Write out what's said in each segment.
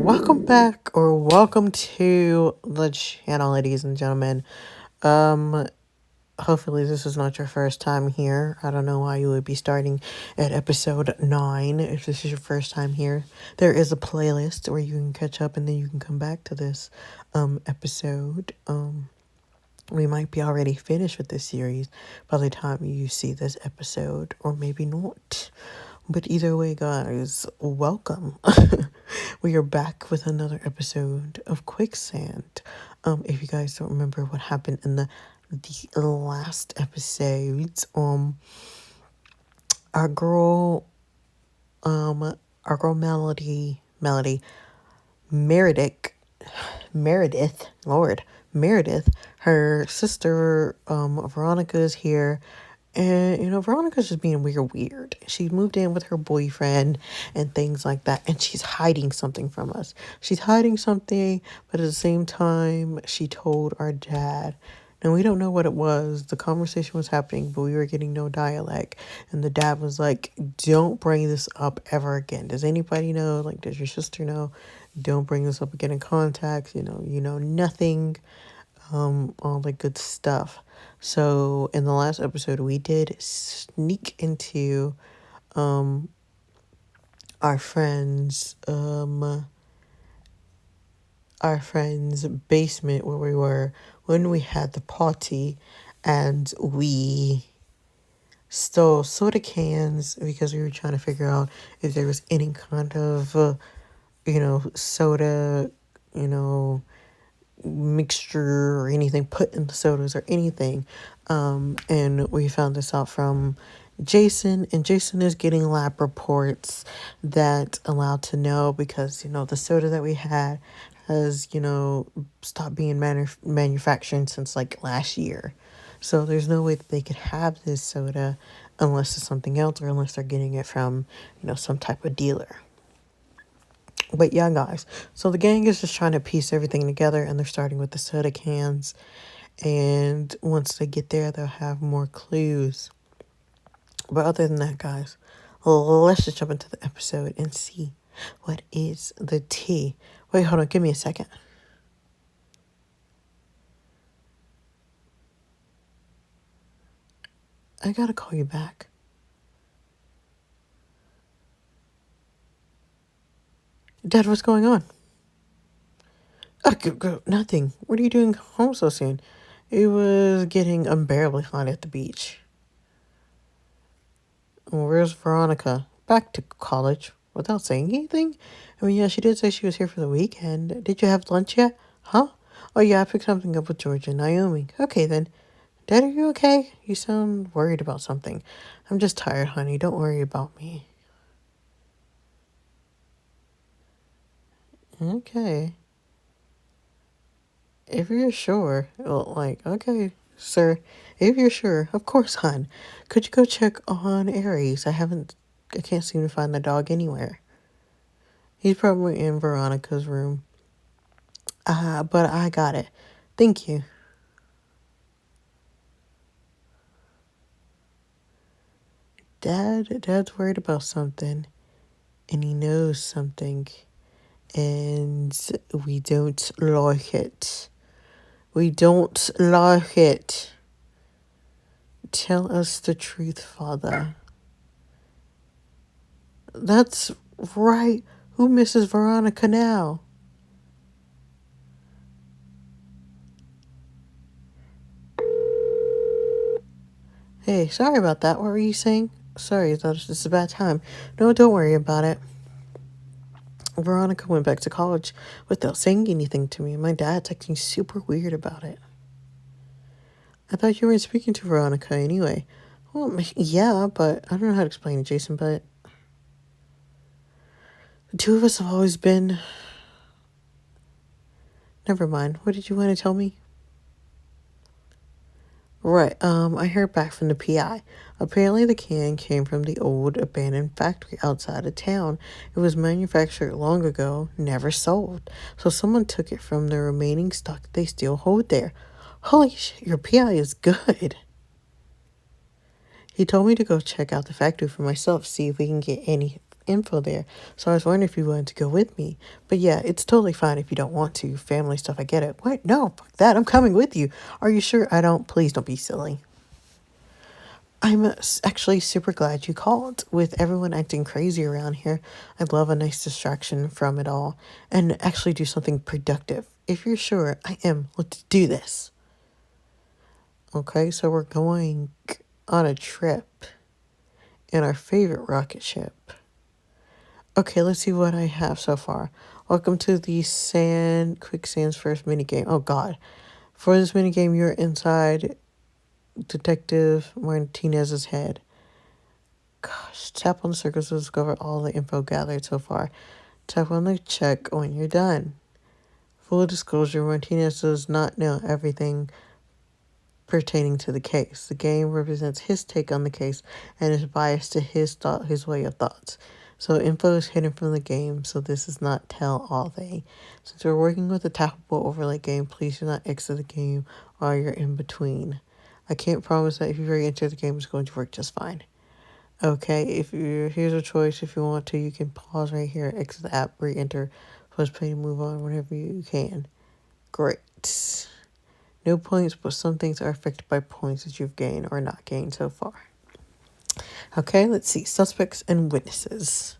Welcome back or welcome to the channel, ladies and gentlemen. Um, Hopefully this is not your first time here. I don't know why you would be starting at episode 9 if this is your first time here. There is a playlist where you can catch up and then you can come back to this episode. We might be already finished with this series by the time you see this episode, or maybe not. But either way, guys, welcome. We are back with another episode of Quicksand. If you guys don't remember what happened in the last episodes, our girl, our girl Meredith, Lord, Meredith, her sister, Veronica is here. And, Veronica's just being weird. She moved in with her boyfriend and things like that. And she's hiding something from us. She's hiding something, but at the same time, she told our dad. And we don't know what it was. The conversation was happening, but we were getting no dialect. And the dad was like, don't bring this up ever again. Does anybody know? Like, does your sister know? Don't bring this up again in contact. You know nothing. All the good stuff. So in the last episode, we did sneak into our friend's basement where we were when we had the party, and we stole soda cans because we were trying to figure out if there was any kind of soda, mixture or anything put in the sodas or anything. And we found this out from Jason, and Jason is getting lab reports that allowed to know because, the soda that we had has, stopped being manufactured since like last year. So there's no way that they could have this soda unless it's something else or unless they're getting it from, some type of dealer. But yeah, guys, so the gang is just trying to piece everything together, and they're starting with the soda cans. And once they get there, they'll have more clues. But other than that, guys, let's just jump into the episode and see what is the tea. Wait, hold on, give me a second. I gotta call you back. Dad, what's going on? Nothing. What are you doing home so soon? It was getting unbearably hot at the beach. Where's Veronica? Back to college without saying anything? I mean, yeah, she did say she was here for the weekend. Did you have lunch yet? Huh? Oh, yeah, I picked something up with George and Naomi. Okay, then. Dad, are you okay? You sound worried about something. I'm just tired, honey. Don't worry about me. Okay. If you're sure. Well, okay, sir. If you're sure. Of course, hon. Could you go check on Aries? I can't seem to find the dog anywhere. He's probably in Veronica's room. But I got it. Thank you. Dad's worried about something. And he knows something. And we don't like it. We don't like it. Tell us the truth, Father. That's right. Who misses Veronica now? Hey, sorry about that. What were you saying? Sorry, I thought it was just a bad time. No, don't worry about it. Veronica went back to college without saying anything to me. My dad's acting super weird about it. I thought you weren't speaking to Veronica anyway. Well, yeah, but I don't know how to explain it, Jason, but the two of us have always been... Never mind. What did you want to tell me? Right, I heard back from the PI. Apparently the can came from the old abandoned factory outside of town. It was manufactured long ago, never sold. So someone took it from the remaining stock they still hold there. Holy shit, your PI is good. He told me to go check out the factory for myself, see if we can get any info there. So I was wondering if you wanted to go with me. But yeah, it's totally fine if you don't want to. Family stuff, I get it. What? No, fuck that. I'm coming with you. Are you sure? I don't. Please don't be silly. I'm actually super glad you called. With everyone acting crazy around here, I'd love a nice distraction from it all and actually do something productive. If you're sure, I am. Let's do this. Okay, so we're going on a trip in our favorite rocket ship. Okay, let's see what I have so far. Welcome to the Quicksand's first minigame. Oh god. For this minigame, you're inside Detective Martinez's head. Gosh, tap on the circles to discover all the info gathered so far. Tap on the check when you're done. Full disclosure, Martinez does not know everything pertaining to the case. The game represents his take on the case and is biased to his way of thoughts. So info is hidden from the game, so this is not tell-all thing. Since we're working with a tappable overlay game, please do not exit the game while you're in between. I can't promise that if you already enter the game, it's going to work just fine. Okay, here's a choice. If you want to, you can pause right here, exit the app, re-enter, press play to move on whenever you can. Great. No points, but some things are affected by points that you've gained or not gained so far. Okay, let's see. Suspects and witnesses.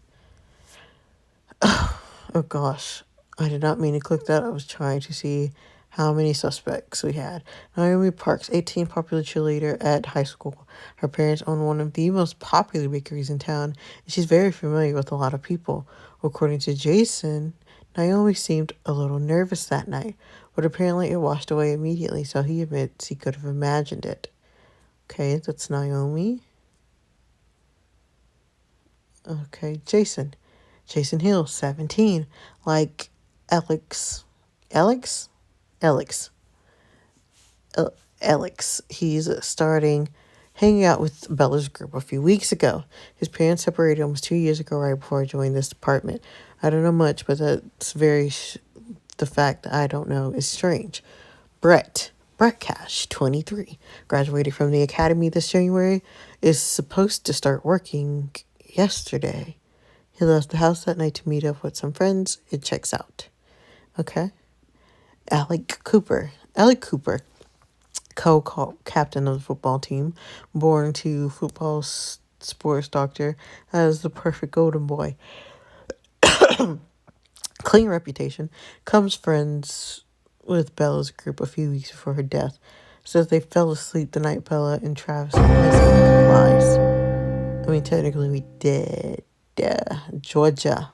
Oh gosh, I did not mean to click that. I was trying to see how many suspects we had. Naomi Parks, 18, popular cheerleader at high school. Her parents own one of the most popular bakeries in town, and she's very familiar with a lot of people. According to Jason, Naomi seemed a little nervous that night, but apparently it washed away immediately, so he admits he could have imagined it. Okay, that's Naomi. Okay, Jason. Jason Hill, 17. Like Alex. Alex? Alex. Alex. He's starting hanging out with Bella's group a few weeks ago. His parents separated almost 2 years ago, right before I joined this department. I don't know much, but that's the fact that I don't know is strange. Brett Cash, 23, graduated from the academy this January, is supposed to start working yesterday. He left the house that night to meet up with some friends. It checks out. Okay. Alec Cooper, co-captain of the football team, born to football sports doctor as the perfect golden boy. Clean reputation, comes friends with Bella's group a few weeks before her death. Says they fell asleep the night Bella and Travis went missing. Lies. I mean, technically we did. Georgia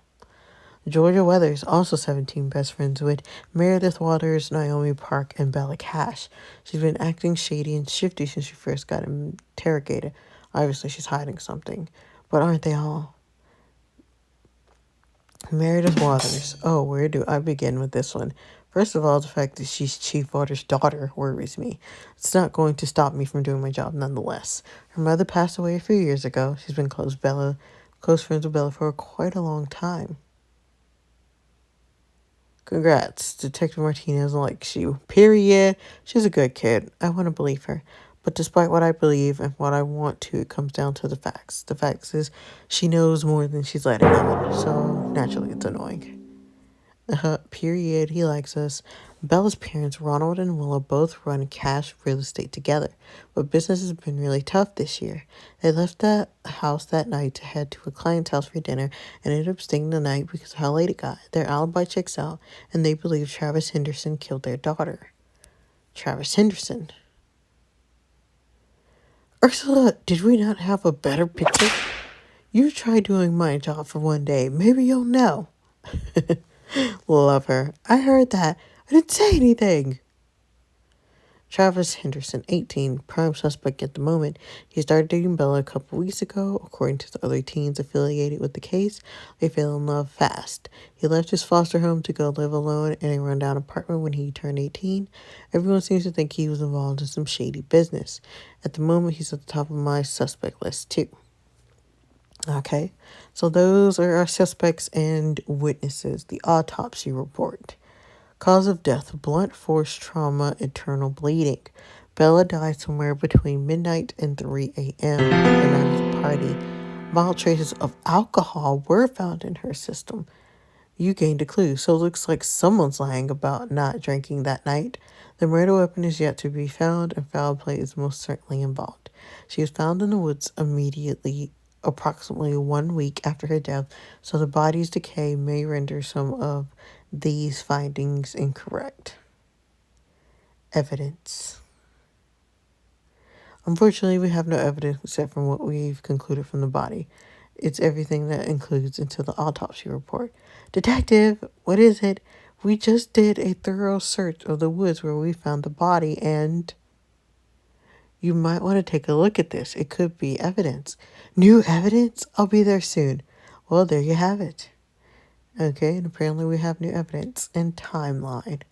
Weathers, also 17, best friends with Meredith Waters, Naomi Park, and Bella Cash. She's been acting shady and shifty since she first got interrogated. Obviously, she's hiding something. But aren't they all? Meredith Waters. Oh, where do I begin with this one? First of all, the fact that she's Chief Waters' daughter worries me. It's not going to stop me from doing my job nonetheless. Her mother passed away a few years ago. She's been close friends with Bella for quite a long time. Congrats. Detective Martinez likes you. Period. She's a good kid. I want to believe her. But despite what I believe and what I want to, it comes down to the facts. The facts is she knows more than she's letting on. So naturally it's annoying. Period. He likes us. Bella's parents, Ronald and Willow, both run cash real estate together, but business has been really tough this year. They left the house that night to head to a client's house for dinner and ended up staying the night because of how late it got. Their alibi checks out, and they believe Travis Henderson killed their daughter. Travis Henderson. Ursula, did we not have a better picture? You try doing my job for one day. Maybe you'll know. Love her. I heard that. I didn't say anything. Travis Henderson, 18, prime suspect at the moment. He started dating Bella a couple weeks ago. According to the other teens affiliated with the case, they fell in love fast. He left his foster home to go live alone in a rundown apartment when he turned 18. Everyone seems to think he was involved in some shady business. At the moment, he's at the top of my suspect list, too. Okay, so those are our suspects and witnesses. The autopsy report. Cause of death, blunt force trauma, internal bleeding. Bella died somewhere between midnight and 3 a.m. the night of the party. Mild traces of alcohol were found in her system. You gained a clue, so it looks like someone's lying about not drinking that night. The murder weapon is yet to be found, and foul play is most certainly involved. She was found in the woods immediately, approximately 1 week after her death, so the body's decay may render some of these findings incorrect. Evidence. Unfortunately, we have no evidence except from what we've concluded from the body. It's everything that includes into the autopsy report. Detective, what is it? We just did a thorough search of the woods where we found the body, and you might want to take a look at this. It could be evidence. New evidence? I'll be there soon. Well, there you have it. Okay, and apparently we have new evidence and timeline.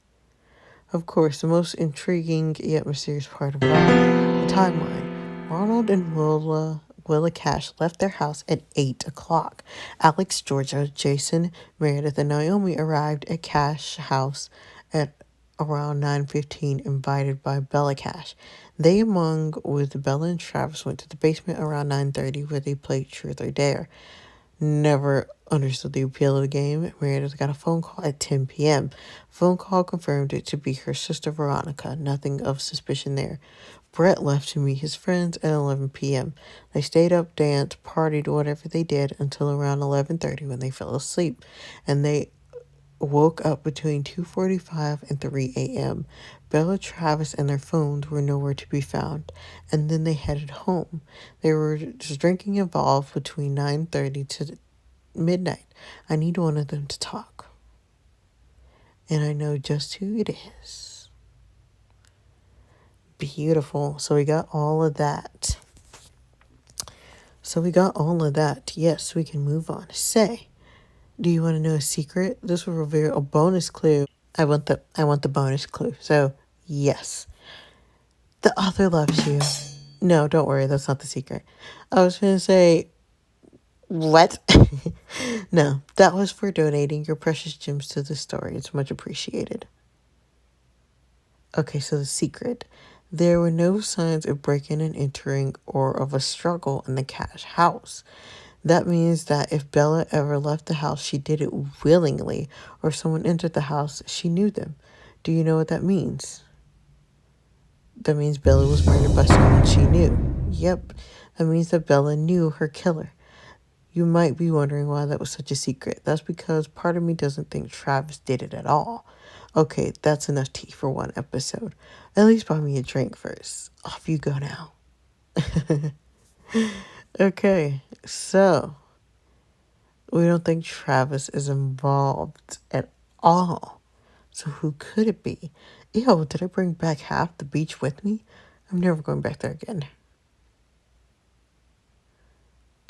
Of course, the most intriguing yet mysterious part of it all, the timeline. Ronald and Willa Cash left their house at 8 o'clock. Alex, Georgia, Jason, Meredith, and Naomi arrived at Cash house at around 9:15, invited by Bella Cash. They, among with Bella and Travis, went to the basement around 9:30 where they played Truth or Dare. Never understood the appeal of the game. Meredith got a phone call at 10 p.m. Phone call confirmed it to be her sister Veronica. Nothing of suspicion there. Brett left to meet his friends at 11 p.m. They stayed up, danced, partied, whatever they did until around 11:30 when they fell asleep, and they woke up between 2:45 and 3 a.m. Bella, Travis, and their phones were nowhere to be found, and then they headed home. They were just drinking involved between 9:30 to midnight. I need one of them to talk, and I know just who it is. Beautiful. So we got all of that. Yes, we can move on. Say, do you want to know a secret? This will reveal a bonus clue. I want the bonus clue. So, yes. The author loves you. No, don't worry, that's not the secret. I was going to say, what? No, that was for donating your precious gems to the story. It's much appreciated. Okay, so the secret. There were no signs of breaking and entering or of a struggle in the Cash house. That means that if Bella ever left the house, she did it willingly, or if someone entered the house, she knew them. Do you know what that means? That means Bella was murdered by someone she knew. Yep, that means that Bella knew her killer. You might be wondering why that was such a secret. That's because part of me doesn't think Travis did it at all. Okay, that's enough tea for one episode. At least buy me a drink first. Off you go now. Okay, so we don't think Travis is involved at all. So who could it be? Ew, did I bring back half the beach with me? I'm never going back there again.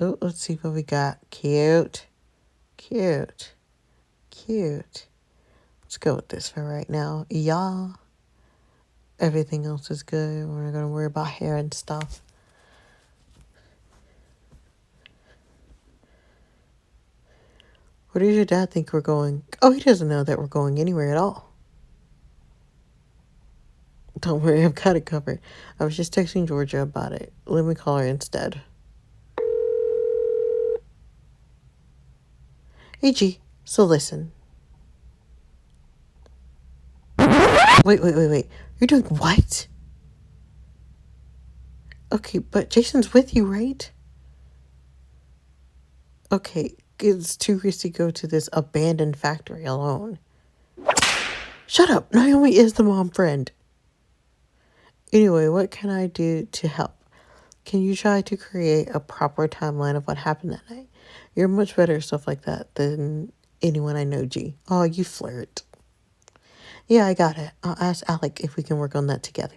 Oh, let's see what we got. Cute. Let's go with this for right now. Yeah. Everything else is good. We're not going to worry about hair and stuff. Where does your dad think we're going? Oh, he doesn't know that we're going anywhere at all. Don't worry, I've got it covered. I was just texting Georgia about it. Let me call her instead. Hey, G. So listen. Wait. You're doing what? Okay, but Jason's with you, right? Okay, it's too risky to go to this abandoned factory alone. Shut up! Naomi is the mom friend. Anyway, what can I do to help? Can you try to create a proper timeline of what happened that night? You're much better at stuff like that than anyone I know, G. Oh, you flirt. Yeah, I got it. I'll ask Alec if we can work on that together.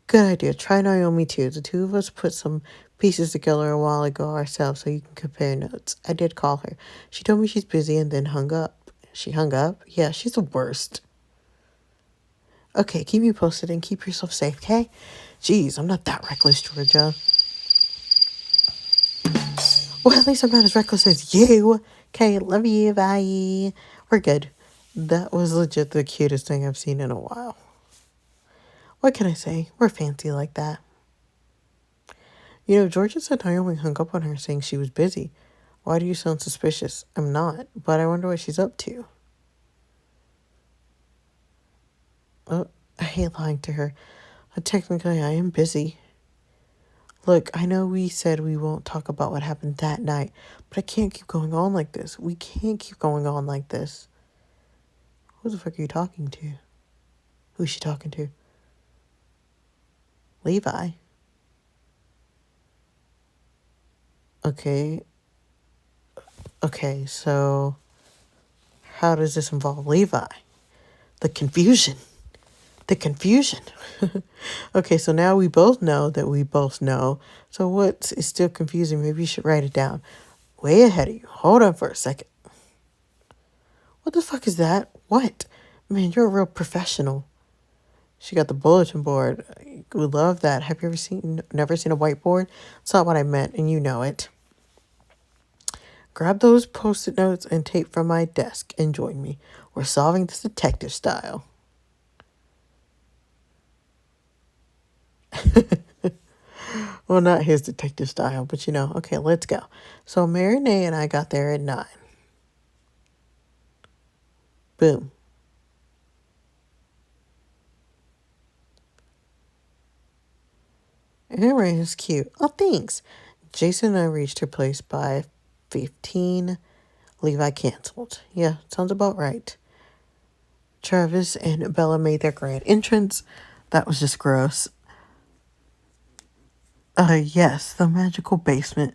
Good idea. Try Naomi too. The two of us put some pieces together a while ago ourselves so you can compare notes. I did call her. She told me she's busy and then hung up. She hung up? Yeah, she's the worst. Okay, keep me posted and keep yourself safe, okay? Jeez, I'm not that reckless, Georgia. Well, at least I'm not as reckless as you. Okay, love you, bye. We're good. That was legit the cutest thing I've seen in a while. What can I say? We're fancy like that. You know, Georgia said Naomi hung up on her saying she was busy. Why do you sound suspicious? I'm not, but I wonder what she's up to. Oh, I hate lying to her. Technically, I am busy. Look, I know we said we won't talk about what happened that night, but I can't keep going on like this. We can't keep going on like this. Who the fuck are you talking to? Who's she talking to? Levi. Okay. Okay, so how does this involve Levi? The confusion. The confusion. Okay, so now we both know that we both know. So what is still confusing? Maybe you should write it down. Way ahead of you. Hold on for a second. What the fuck is that? What? Man, you're a real professional. She got the bulletin board. We love that. Have you never seen a whiteboard? It's not what I meant, and you know it. Grab those post-it notes and tape from my desk and join me. We're solving this detective style. Well, not his detective style, but you know. Okay, let's go. So Marinette and I got there at 9. Boom. Aaron is cute. Oh, thanks. Jason and I reached her place by 15. Levi canceled. Yeah, sounds about right. Travis and Bella made their grand entrance. That was just gross. Yes, the magical basement.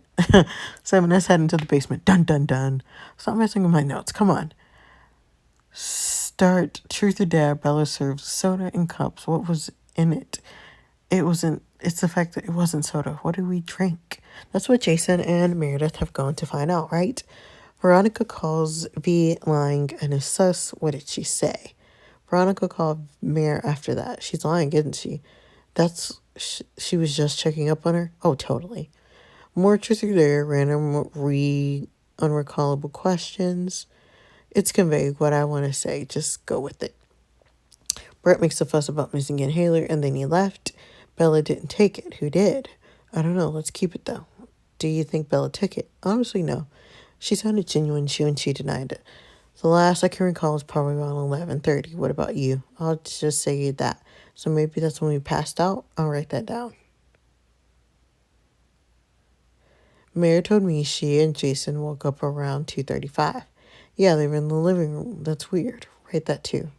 7, let's head into the basement. Dun, dun, dun. Stop messing with my notes. Come on. Start Truth or Dare. Bella serves soda in cups. What was in it? It's the fact that it wasn't soda. What did we drink? That's what Jason and Meredith have gone to find out, right? Veronica calls V lying and is sus. What did she say? Veronica called Mare after that. She's lying, isn't she? She was just checking up on her? Oh, totally. More truth or dare, random unrecallable questions. It's conveyed what I want to say. Just go with it. Brett makes a fuss about missing inhaler and then he left. Bella didn't take it. Who did? I don't know. Let's keep it though. Do you think Bella took it? Honestly, no. She sounded genuine and she denied it. The last I can recall was probably around 11:30. What about you? I'll just say that. So maybe that's when we passed out. I'll write that down. Mary told me she and Jason woke up around 2:35. Yeah, they were in the living room. That's weird. Write that too.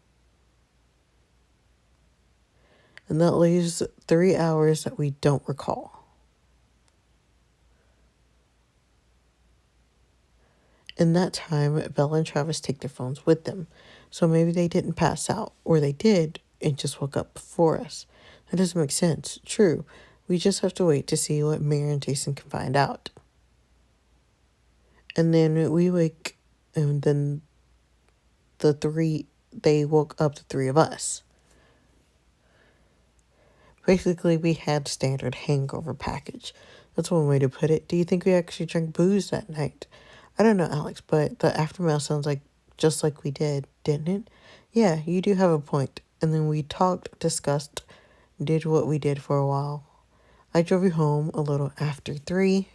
And that leaves 3 hours that we don't recall. In that time, Bella and Travis take their phones with them. So maybe they didn't pass out, or they did and just woke up before us. That doesn't make sense. True. We just have to wait to see what Mary and Jason can find out. And then we wake, and then they woke up the 3 of us. Basically, we had standard hangover package. That's one way to put it. Do you think we actually drank booze that night? I don't know, Alex, but the aftermath sounds like just like we did, didn't it? Yeah, you do have a point. And then we talked, discussed, did what we did for a while. I drove you home a little after 3.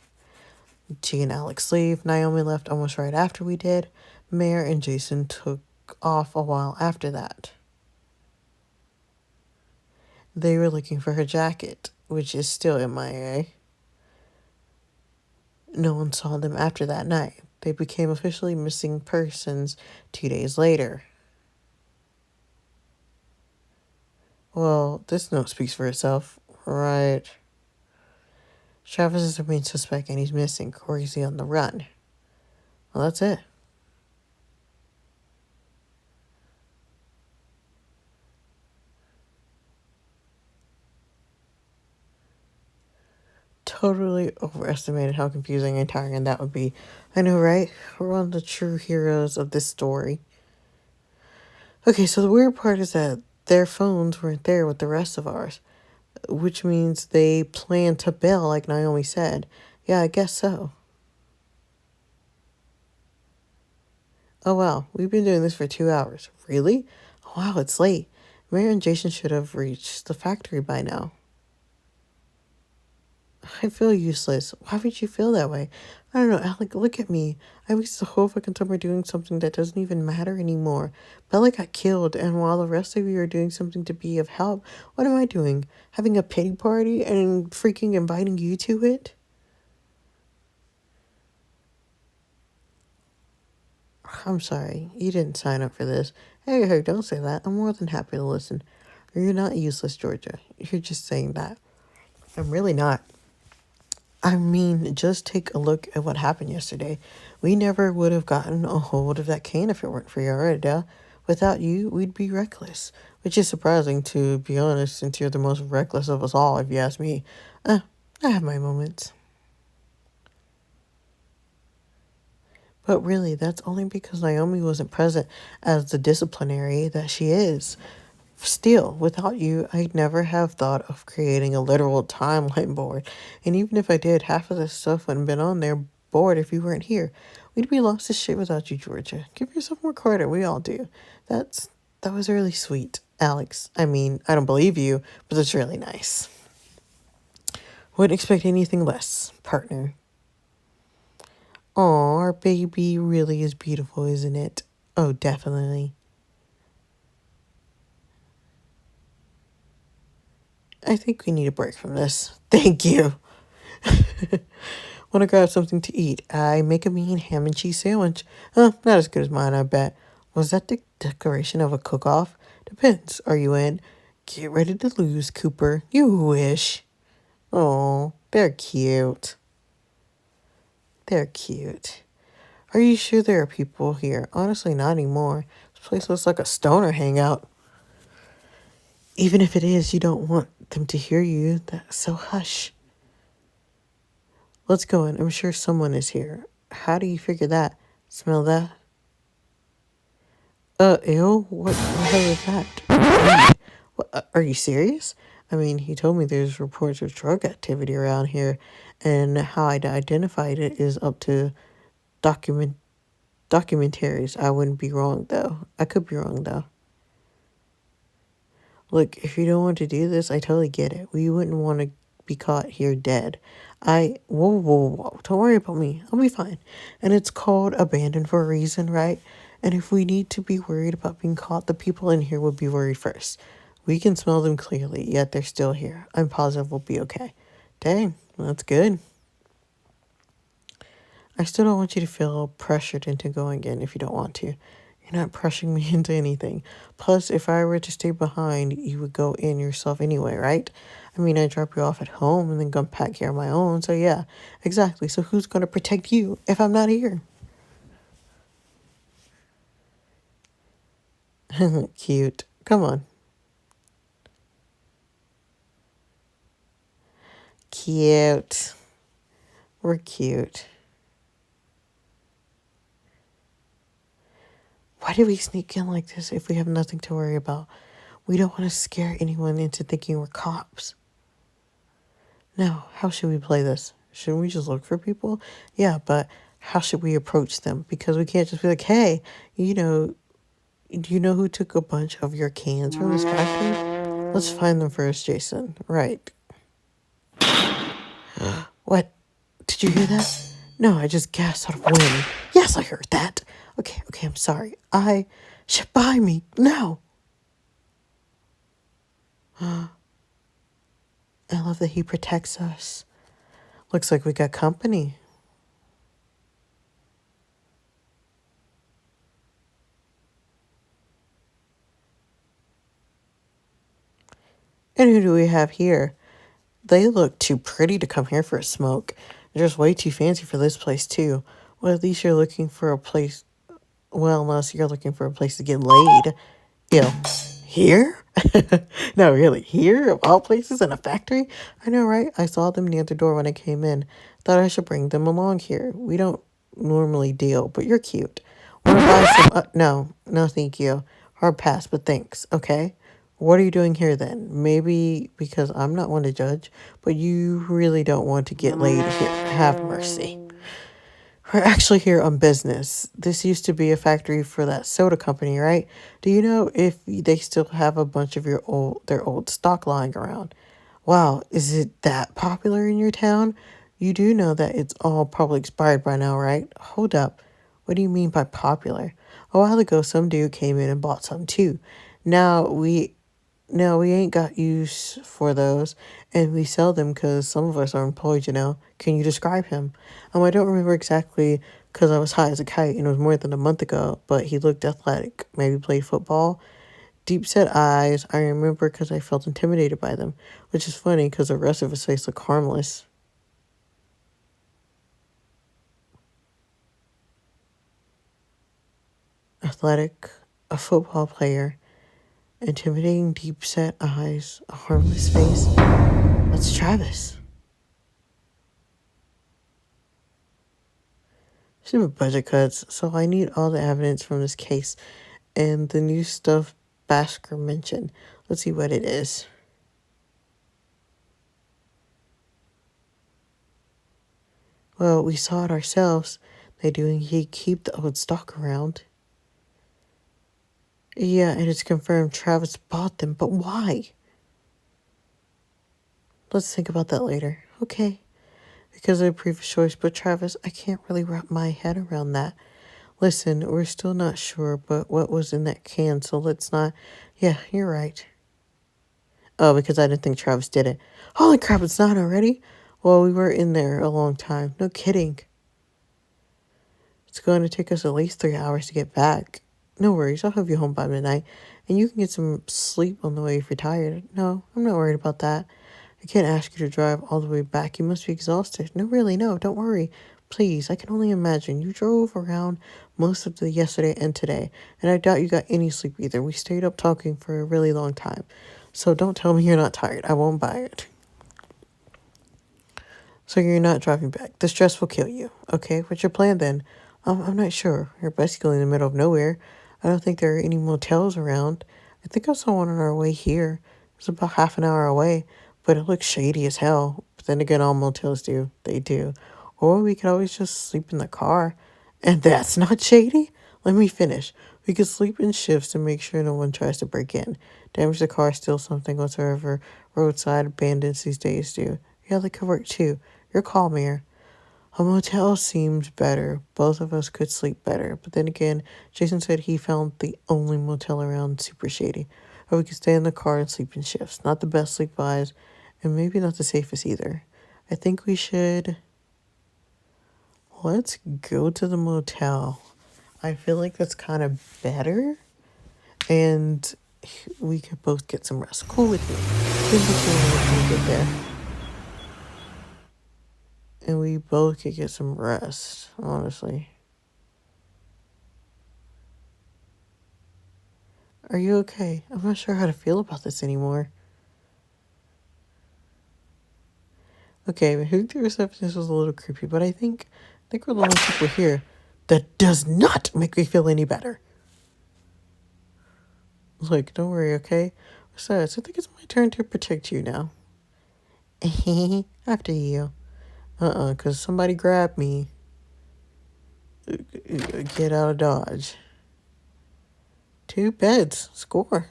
She and Alex leave. Naomi left almost right after we did. Mayor and Jason took off a while after that. They were looking for her jacket, which is still MIA. No one saw them after that night. They became officially missing persons 2 days later. Well, this note speaks for itself, right? Travis is the main suspect and he's missing, or is he on the run? Well, that's it. Totally overestimated how confusing and tiring that would be. I know, right? We're one of the true heroes of this story. Okay, so the weird part is that their phones weren't there with the rest of ours, which means they planned to bail, like Naomi said. Yeah, I guess so. Oh, wow, we've been doing this for 2 hours. Really? Oh, wow, it's late. Mary and Jason should have reached the factory by now. I feel useless. Why would you feel that way? I don't know, Alec, look at me. I waste the whole fucking summer doing something that doesn't even matter anymore. Bella got killed, and while the rest of you are doing something to be of help, what am I doing? Having a pity party and freaking inviting you to it? I'm sorry, you didn't sign up for this. Hey, don't say that. I'm more than happy to listen. You're not useless, Georgia. You're just saying that. I'm really not. I mean, just take a look at what happened yesterday. We never would have gotten a hold of that cane if it weren't for your idea. Without you, we'd be reckless. Which is surprising, to be honest, since you're the most reckless of us all, if you ask me. I have my moments. But really, that's only because Naomi wasn't present as the disciplinary that she is. Still, without you, I'd never have thought of creating a literal timeline board. And even if I did, half of this stuff wouldn't have been on their board if you weren't here. We'd be lost as shit without you, Georgia. Give yourself more credit. We all do. That was really sweet, Alex. I mean, I don't believe you, but it's really nice. Wouldn't expect anything less, partner. Aw, our baby really is beautiful, isn't it? Oh, definitely. I think we need a break from this. Thank you. Want to grab something to eat? I make a mean ham and cheese sandwich. Not as good as mine, I bet. Was that the declaration of a cook-off? Depends. Are you in? Get ready to lose, Cooper. You wish. Oh, they're cute. They're cute. Are you sure there are people here? Honestly, not anymore. This place looks like a stoner hangout. Even if it is, you don't want them to hear you. So hush. Let's go in. I'm sure someone is here. How do you figure that? Smell that? Ew? What the hell is that? What, are you serious? I mean, he told me there's reports of drug activity around here, and how I identified it is up to document documentaries. I wouldn't be wrong, though. I could be wrong, though. Look, if you don't want to do this, I totally get it. We wouldn't want to be caught here dead. Whoa. Don't worry about me. I'll be fine. And it's called abandoned for a reason, right? And if we need to be worried about being caught, the people in here would be worried first. We can smell them clearly, yet they're still here. I'm positive we'll be okay. Dang, that's good. I still don't want you to feel pressured into going in if you don't want to. You're not pressuring me into anything. Plus, if I were to stay behind, you would go in yourself anyway, right? I mean, I drop you off at home and then come back here on my own. So yeah, exactly. So who's going to protect you if I'm not here? Cute. Come on. Cute. We're cute. Why do we sneak in like this if we have nothing to worry about? We don't want to scare anyone into thinking we're cops. Now, how should we play this? Shouldn't we just look for people? Yeah, but how should we approach them? Because we can't just be like, hey, do you know who took a bunch of your cans from this factory? Let's find them first, Jason. Right. What? Did you hear that? No, I just gasped out of wind. Yes, I heard that. Okay, I'm sorry. Shit by me. No. I love that he protects us. Looks like we got company. And who do we have here? They look too pretty to come here for a smoke. They're just way too fancy for this place, too. Well, at least you're looking for a place. Well, unless you're looking for a place to get laid. Ew. Here? No, really. Here, of all places, in a factory? I know, right? I saw them near the door when I came in. Thought I should bring them along here. We don't normally deal, but you're cute. Want to buy some? No, thank you. Hard pass, but thanks. Okay. What are you doing here then? Maybe because I'm not one to judge, but you really don't want to get laid here. Have mercy. We're actually here on business. This used to be a factory for that soda company, right? Do you know if they still have a bunch of their old stock lying around? Wow, is it that popular in your town? You do know that it's all probably expired by now, right? Hold up. What do you mean by popular? A while ago, some dude came in and bought some too. Now we now we ain't got use for those, and we sell them because some of us are employed, you know. Can you describe him? I don't remember exactly because I was high as a kite and it was more than a month ago, but he looked athletic. Maybe played football. Deep set eyes, I remember because I felt intimidated by them, which is funny because the rest of his face looked harmless. Athletic, a football player, intimidating deep set eyes, a harmless face. That's Travis. Stupid budget cuts, so I need all the evidence from this case and the new stuff Basker mentioned. Let's see what it is. Well, we saw it ourselves. They do indeed keep the old stock around. Yeah, and it's confirmed Travis bought them, but why? Let's think about that later. Okay. Because of the previous choice, but Travis, I can't really wrap my head around that. Listen, we're still not sure, but what was in that can, so let's not. Yeah, you're right. Oh, because I didn't think Travis did it. Holy crap, it's not already? Well, we were in there a long time. No kidding. It's going to take us at least 3 hours to get back. No worries, I'll have you home by midnight, and you can get some sleep on the way if you're tired. No, I'm not worried about that. I can't ask you to drive all the way back. You must be exhausted. No, really, no, don't worry. Please, I can only imagine. You drove around most of the yesterday and today, and I doubt you got any sleep either. We stayed up talking for a really long time. So don't tell me you're not tired. I won't buy it. So you're not driving back. The stress will kill you. Okay, what's your plan then? I'm not sure. You're basically in the middle of nowhere. I don't think there are any motels around. I think I saw one on our way here. It's about half an hour away, but it looks shady as hell. But then again, all motels do. They do. Or we could always just sleep in the car. And that's not shady? Let me finish. We could sleep in shifts to make sure no one tries to break in. Damage the car, steal something, whatsoever roadside abandons these days do. Yeah, that could work too. Your call, Mayor. A motel seemed better. Both of us could sleep better. But then again, Jason said he found the only motel around super shady. Or we could stay in the car and sleep in shifts. Not the best sleep vibes, and maybe not the safest either. I think we should. Let's go to the motel. I feel like that's kind of better. And we could both get some rest. Cool with me. Shouldn't be too late when we get there. And we both could get some rest, honestly. Are you okay? I'm not sure how to feel about this anymore. Okay, I think the receptionist was a little creepy, but I think we're the only people here. That does not make me feel any better. Look, don't worry, okay? Besides, I think it's my turn to protect you now. After you. Because somebody grabbed me. Get out of Dodge. 2 beds. Score.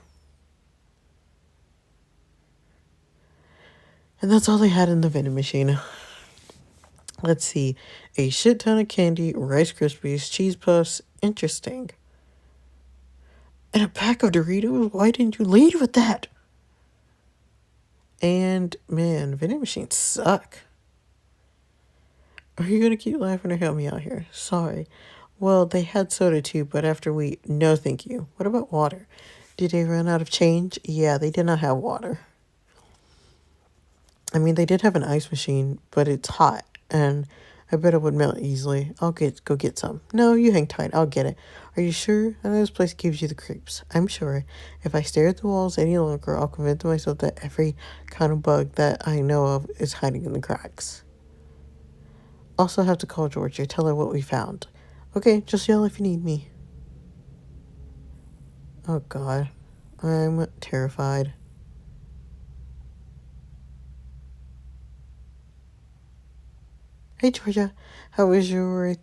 And that's all they had in the vending machine. Let's see. A shit ton of candy, Rice Krispies, cheese puffs. Interesting. And a pack of Doritos? Why didn't you lead with that? And, man, vending machines suck. Are you gonna keep laughing or help me out here? Sorry. Well, they had soda too, but after we... No, thank you. What about water? Did they run out of change? Yeah, they did not have water. I mean, they did have an ice machine, but it's hot, and I bet it would melt easily. Go get some. No, you hang tight. I'll get it. Are you sure? I know this place gives you the creeps. I'm sure. If I stare at the walls any longer, I'll convince myself that every kind of bug that I know of is hiding in the cracks. Also have to call Georgia, tell her what we found. Okay, just yell if you need me. Oh God, I'm terrified. Hey Georgia, how was your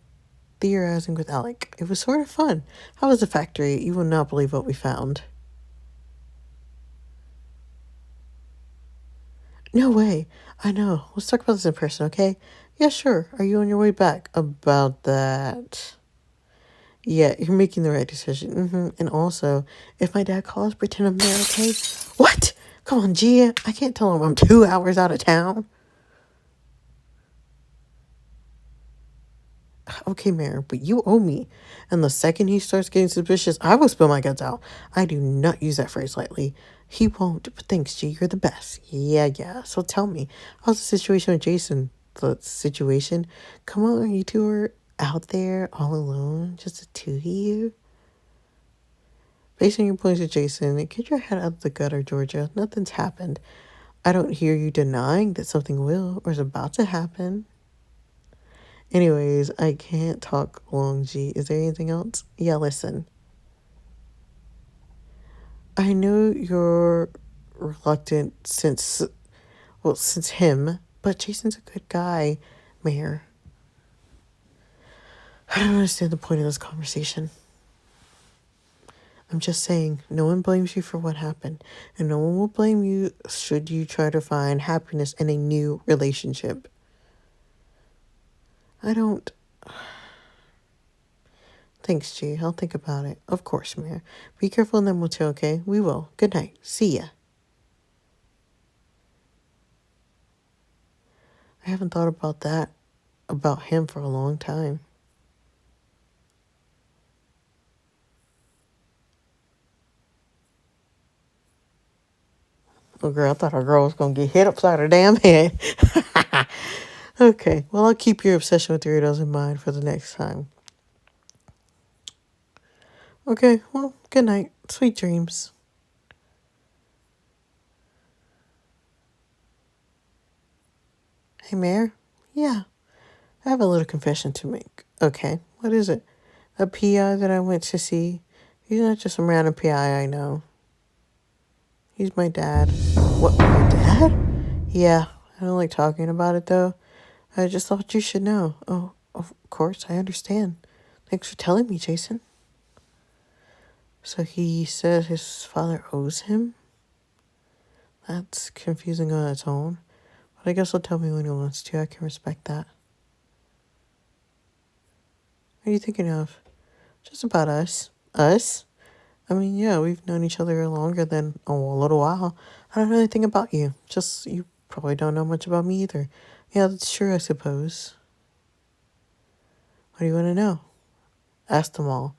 theorizing with Alec? It was sort of fun. How was the factory? You will not believe what we found. No way. I know. Let's talk about this in person, okay? Yeah, sure. Are you on your way back? About that. Yeah, you're making the right decision. And also, if my dad calls, pretend I'm there, okay? What? Come on, Gia. I can't tell him I'm 2 hours out of town. Okay, Mayor, but you owe me. And the second he starts getting suspicious, I will spill my guts out. I do not use that phrase lightly. He won't, but thanks, G. You're the best. Yeah, yeah. So tell me, how's the situation with Jason? The situation? Come on, you two are out there all alone, just the two of you? Based on your points with Jason, get your head out of the gutter, Georgia. Nothing's happened. I don't hear you denying that something will or is about to happen. Anyways, I can't talk long, G. Is there anything else? Yeah, listen. I know you're reluctant since him, but Jason's a good guy, Mayor. I don't understand the point of this conversation. I'm just saying, no one blames you for what happened, and no one will blame you should you try to find happiness in a new relationship. I don't. Thanks, G. I'll think about it. Of course, Mayor. Be careful in the motel, okay? We will. Good night. See ya. I haven't thought about him for a long time. Oh, girl, I thought our girl was going to get hit upside her damn head. Okay, well, I'll keep your obsession with Doritos in mind for the next time. Okay, well, good night. Sweet dreams. Hey, Mayor? Yeah, I have a little confession to make. Okay, what is it? A PI that I went to see. He's not just some random PI I know. He's my dad. What, my dad? Yeah, I don't like talking about it, though. I just thought you should know. Oh, of course, I understand. Thanks for telling me, Jason. So he said his father owes him? That's confusing on its own. But I guess he'll tell me when he wants to. I can respect that. What are you thinking of? Just about us. Us? I mean, yeah, we've known each other longer than a little while. I don't know anything about you. Just, you probably don't know much about me either. Yeah, that's true, I suppose. What do you want to know? Ask them all.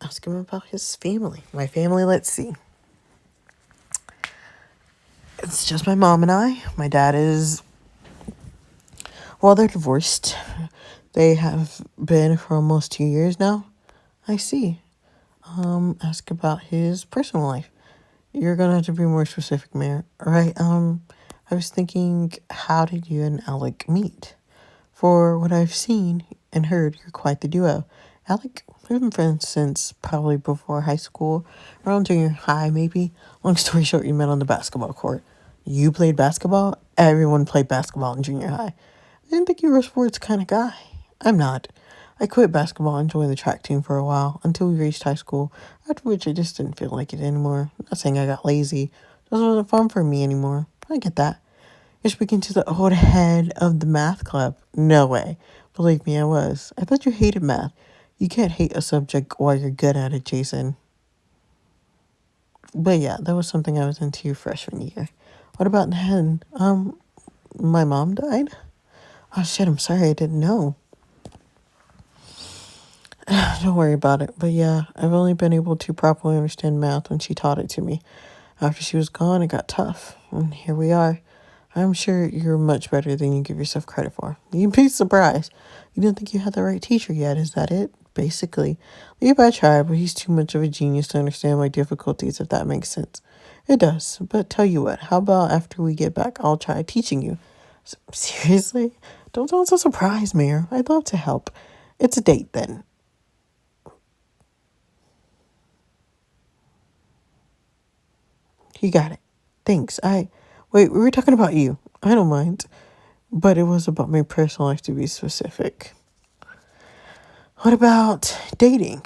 Ask him about his family. My family, let's see. It's just my mom and I. My dad is, well, they're divorced. They have been for almost 2 years now. I see. Ask about his personal life. You're gonna have to be more specific, Mayor. Right, I was thinking, how did you and Alec meet? For what I've seen and heard, you're quite the duo. Alec, we've been friends since probably before high school, around junior high, maybe. Long story short, you met on the basketball court. You played basketball? Everyone played basketball in junior high. I didn't think you were a sports kind of guy. I'm not. I quit basketball and joined the track team for a while until we reached high school, after which I just didn't feel like it anymore. I'm not saying I got lazy. It just wasn't fun for me anymore. I get that. You're speaking to the old head of the math club. No way. Believe me, I was. I thought you hated math. You can't hate a subject while you're good at it, Jason. But yeah, that was something I was into freshman year. What about then? My mom died? Oh shit, I'm sorry, I didn't know. Don't worry about it. But yeah, I've only been able to properly understand math when she taught it to me. After she was gone, it got tough. And here we are. I'm sure you're much better than you give yourself credit for. You'd be surprised. You didn't think you had the right teacher yet, is that it? Basically. Levi tried, but he's too much of a genius to understand my difficulties, if that makes sense. It does. But tell you what, how about after we get back, I'll try teaching you. Seriously? Don't sound so surprised, Mayor. I'd love to help. It's a date, then. You got it. Thanks. Wait, we were talking about you. I don't mind. But it was about my personal life, to be specific. What about dating?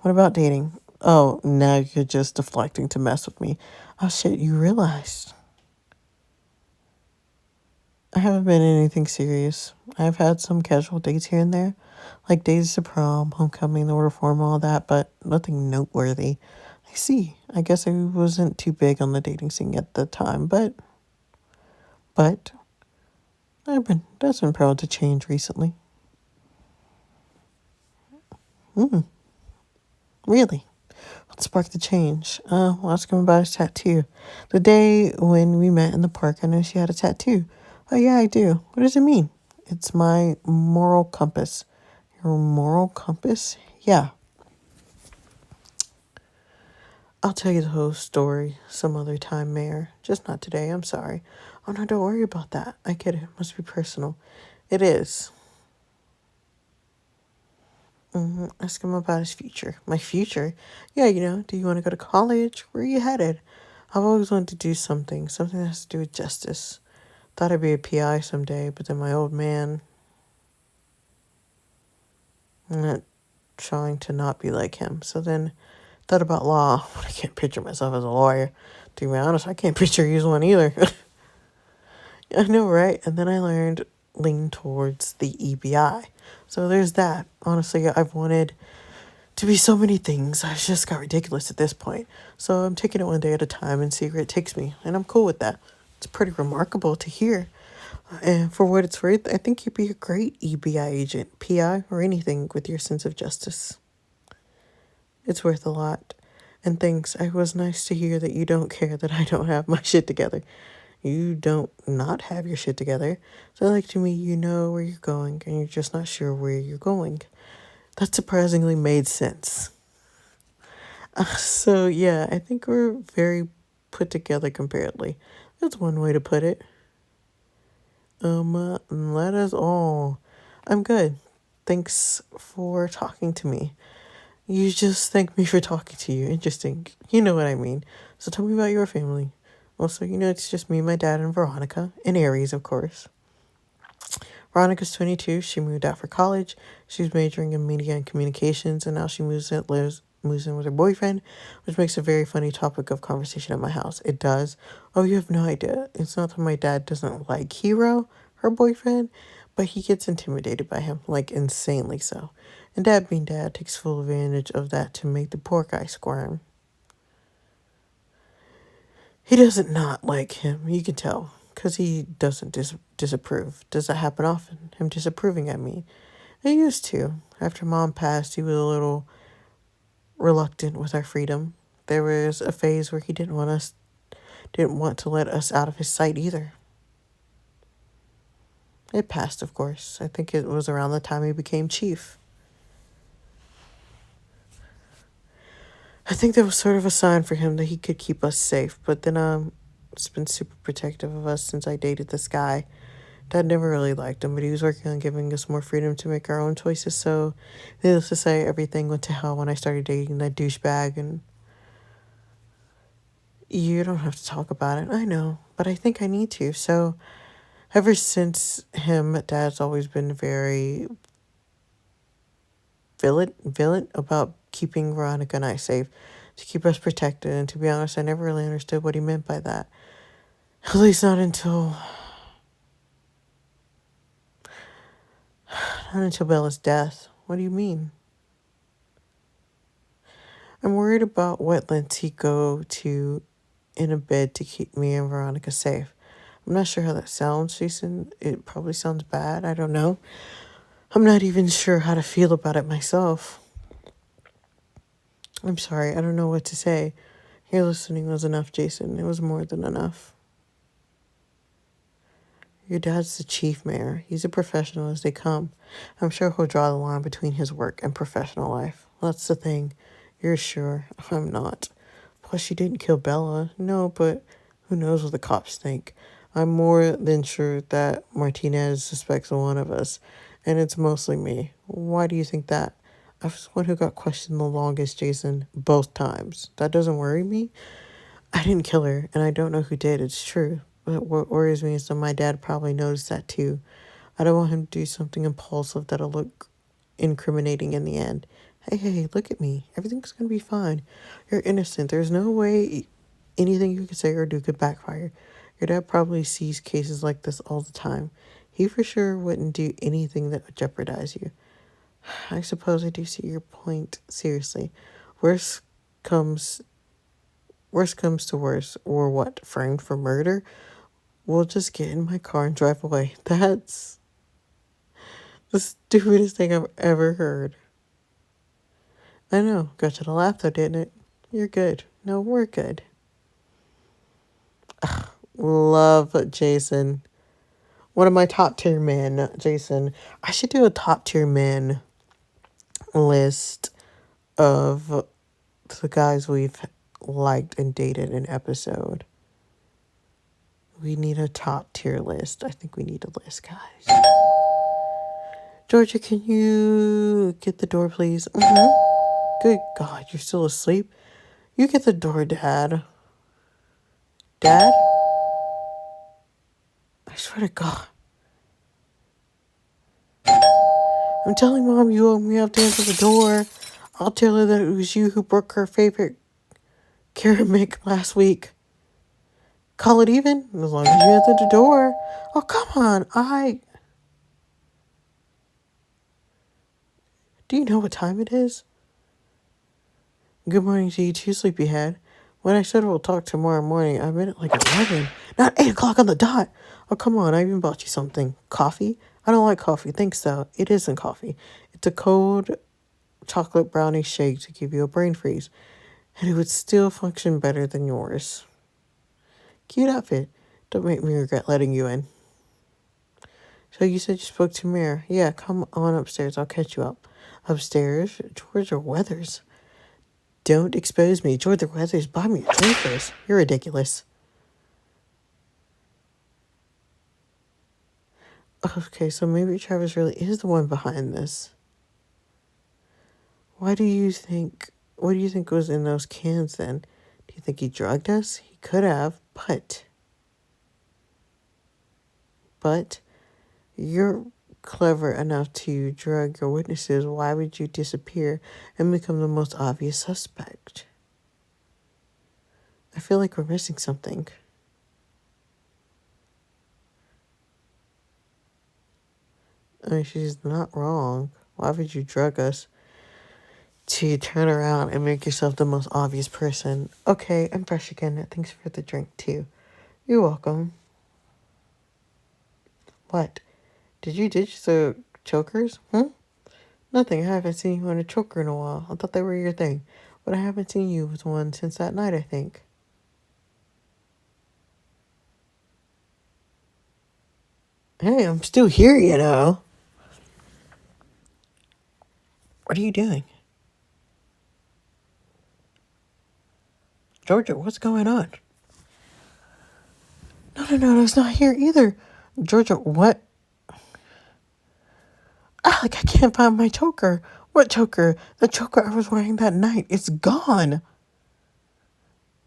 What about dating? Oh, now you're just deflecting to mess with me. Oh shit, you realized. I haven't been in anything serious. I've had some casual dates here and there, like days to prom, homecoming, the order form, all that, but nothing noteworthy. I see. I guess I wasn't too big on the dating scene at the time, but that's been prone to change recently. Really? What sparked the change? Well, ask him about his tattoo. The day when we met in the park, I know she had a tattoo. Oh yeah, I do. What does it mean? It's my moral compass. Your moral compass? Yeah. I'll tell you the whole story some other time, Mayor. Just not today, I'm sorry. Oh no, don't worry about that. I get it. It must be personal. It is. Ask him about his future. My future? Yeah, do you want to go to college? Where are you headed? I've always wanted to do something that has to do with justice. Thought I'd be a PI someday, but then my old man, I'm not trying to not be like him. So then thought about law. I can't picture myself as a lawyer. To be honest, I can't picture you as one either. I know, right? And then I lean towards the EBI. So there's that. Honestly, I've wanted to be so many things. I just got ridiculous at this point. So I'm taking it one day at a time and see where it takes me. And I'm cool with that. It's pretty remarkable to hear. And for what it's worth, I think you'd be a great EBI agent, PI, or anything with your sense of justice. It's worth a lot. And thanks, it was nice to hear that you don't care that I don't have my shit together. You don't not have your shit together. So like to me, you know where you're going and you're just not sure where you're going. That surprisingly made sense. So yeah, I think we're very put together comparatively. That's one way to put it. Let us all. I'm good. Thanks for talking to me. You just thank me for talking to you. Interesting. You know what I mean. So tell me about your family. Also, it's just me, my dad, and Veronica. And Aries, of course. Veronica's 22. She moved out for college. She's majoring in media and communications, and now she moves in with her boyfriend, which makes a very funny topic of conversation at my house. It does. Oh, you have no idea. It's not that my dad doesn't like Hero, her boyfriend, but he gets intimidated by him, like insanely so. And dad being dad takes full advantage of that to make the poor guy squirm. He doesn't not like him, you can tell, because he doesn't disapprove. Does that happen often? Him disapproving, I mean. It used to. After mom passed, he was a little reluctant with our freedom. There was a phase where he didn't want to let us out of his sight either. It passed, of course. I think it was around the time he became chief. I think that was sort of a sign for him that he could keep us safe. But then, it's been super protective of us since I dated this guy. Dad never really liked him, but he was working on giving us more freedom to make our own choices. So, needless to say, everything went to hell when I started dating that douchebag. And you don't have to talk about it. I know, but I think I need to. So, ever since him, Dad's always been very vigilant about keeping Veronica and I safe, to keep us protected. And to be honest, I never really understood what he meant by that. At least not until Bella's death. What do you mean? I'm worried about what lengths he'd go to in a bid to keep me and Veronica safe. I'm not sure how that sounds, Jason. It probably sounds bad. I don't know. I'm not even sure how to feel about it myself. I'm sorry. I don't know what to say. Your listening was enough, Jason. It was more than enough. Your dad's the chief, Mayor. He's a professional as they come. I'm sure he'll draw the line between his work and professional life. That's the thing. You're sure. I'm not. Plus, she didn't kill Bella. No, but who knows what the cops think. I'm more than sure that Martinez suspects one of us, and it's mostly me. Why do you think that? I was the one who got questioned the longest, Jason, both times. That doesn't worry me. I didn't kill her, and I don't know who did. It's true. But what worries me is that my dad probably noticed that too. I don't want him to do something impulsive that'll look incriminating in the end. Hey, look at me. Everything's going to be fine. You're innocent. There's no way anything you could say or do could backfire. Your dad probably sees cases like this all the time. He for sure wouldn't do anything that would jeopardize you. I suppose I do see your point. Seriously. Worst comes worst comes to worst, or what, framed for murder? We'll just get in my car and drive away. That's the stupidest thing I've ever heard. I know. Got you to laugh though, didn't it? You're good. No, we're good. Love Jason. One of my top tier men, Jason. I should do a top tier men list of the guys we've liked and dated an episode. We need a top tier list. I think we need a list, guys. Georgia, can you get the door, please? Good God, you're still asleep? You get the door, Dad. Dad? I swear to God. I'm telling Mom you woke me up to answer the door. I'll tell her that it was you who broke her favorite ceramic last week. Call it even, as long as you answer the door. Oh, come on. Do you know what time it is? Good morning to you too, sleepyhead. When I said we'll talk tomorrow morning, I meant it like 11. Not 8 o'clock on the dot. Oh, come on. I even bought you something. Coffee? I don't like coffee. Thanks, though. It isn't coffee. It's a cold chocolate brownie shake to give you a brain freeze. And it would still function better than yours. Cute outfit. Don't make me regret letting you in. So you said you spoke to Mare. Yeah, come on upstairs. I'll catch you up. Upstairs? George or Weathers? Don't expose me. George or Weathers, buy me a drink first. You're ridiculous. Okay, so maybe Travis really is the one behind this. What do you think was in those cans then? Do you think he drugged us? He could have, but you're clever enough to drug your witnesses. Why would you disappear and become the most obvious suspect? I feel like we're missing something. I mean, she's not wrong. Why would you drug us to turn around and make yourself the most obvious person? Okay, I'm fresh again. Thanks for the drink, too. You're welcome. What? Did you ditch the chokers? Nothing. I haven't seen you in a choker in a while. I thought they were your thing. But I haven't seen you with one since that night, I think. Hey, I'm still here, you know. What are you doing? Georgia, what's going on? No, it's not here either. Georgia, what? Alec, I can't find my choker. What choker? The choker I was wearing that night. It's gone.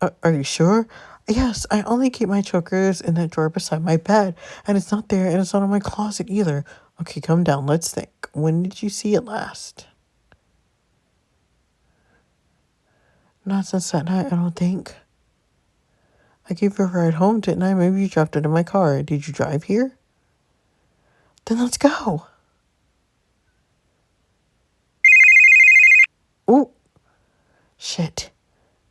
Are you sure? Yes, I only keep my chokers in that drawer beside my bed. And it's not there, and it's not in my closet either. Okay, come down. Let's think. When did you see it last? Not since that night, I don't think. I gave you a ride home, didn't I? Maybe you dropped it in my car. Did you drive here? Then let's go. Ooh. Shit.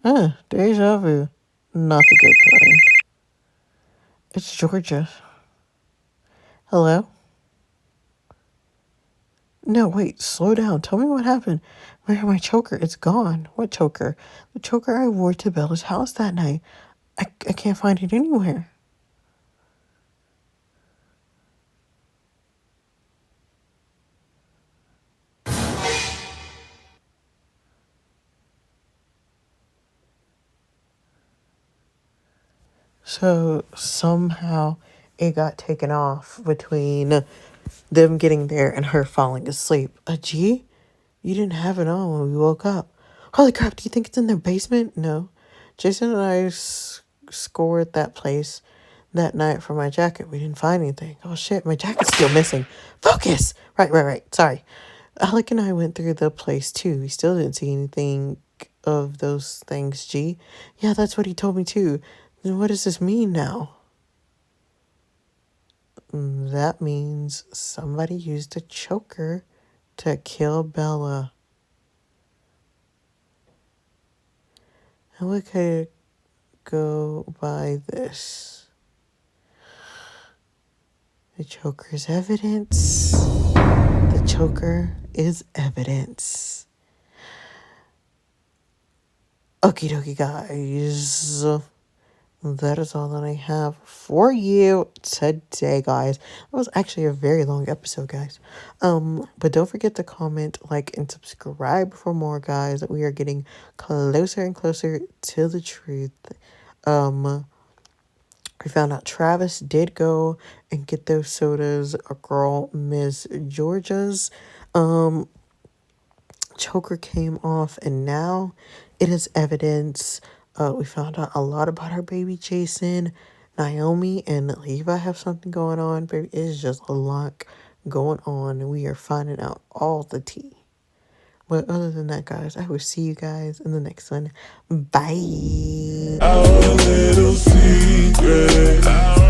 Deja vu. Not the good kind. It's Georgia. Hello? No, wait, slow down. Tell me what happened. Where my choker? It's gone. What choker? The choker I wore to Bella's house that night. I can't find it anywhere. So somehow it got taken off between them getting there and her falling asleep. Gee, you didn't have it on when we woke up. Holy crap, do you think it's in their basement? No. Jason and I scored that place that night for my jacket. We didn't find anything. Oh shit, my jacket's still missing. Focus! Right. Sorry. Alec and I went through the place too. We still didn't see anything of those things, G. Yeah, that's what he told me too. Then what does this mean now? That means somebody used a choker to kill Bella. And we could go by this. The choker's evidence. The choker is evidence. Okie dokie, guys. That is all that I have for you today, guys. That was actually a very long episode, guys. But don't forget to comment, like, and subscribe for more, guys. We are getting closer and closer to the truth. We found out Travis did go and get those sodas. A girl, Miss Georgia's choker came off, and now it is evidence. We found out a lot about her baby Jason. Naomi and Levi have something going on, baby. It's just a lot going on, and we are finding out all the tea. But other than that, guys, I will see you guys in the next one. Bye. Our little secret.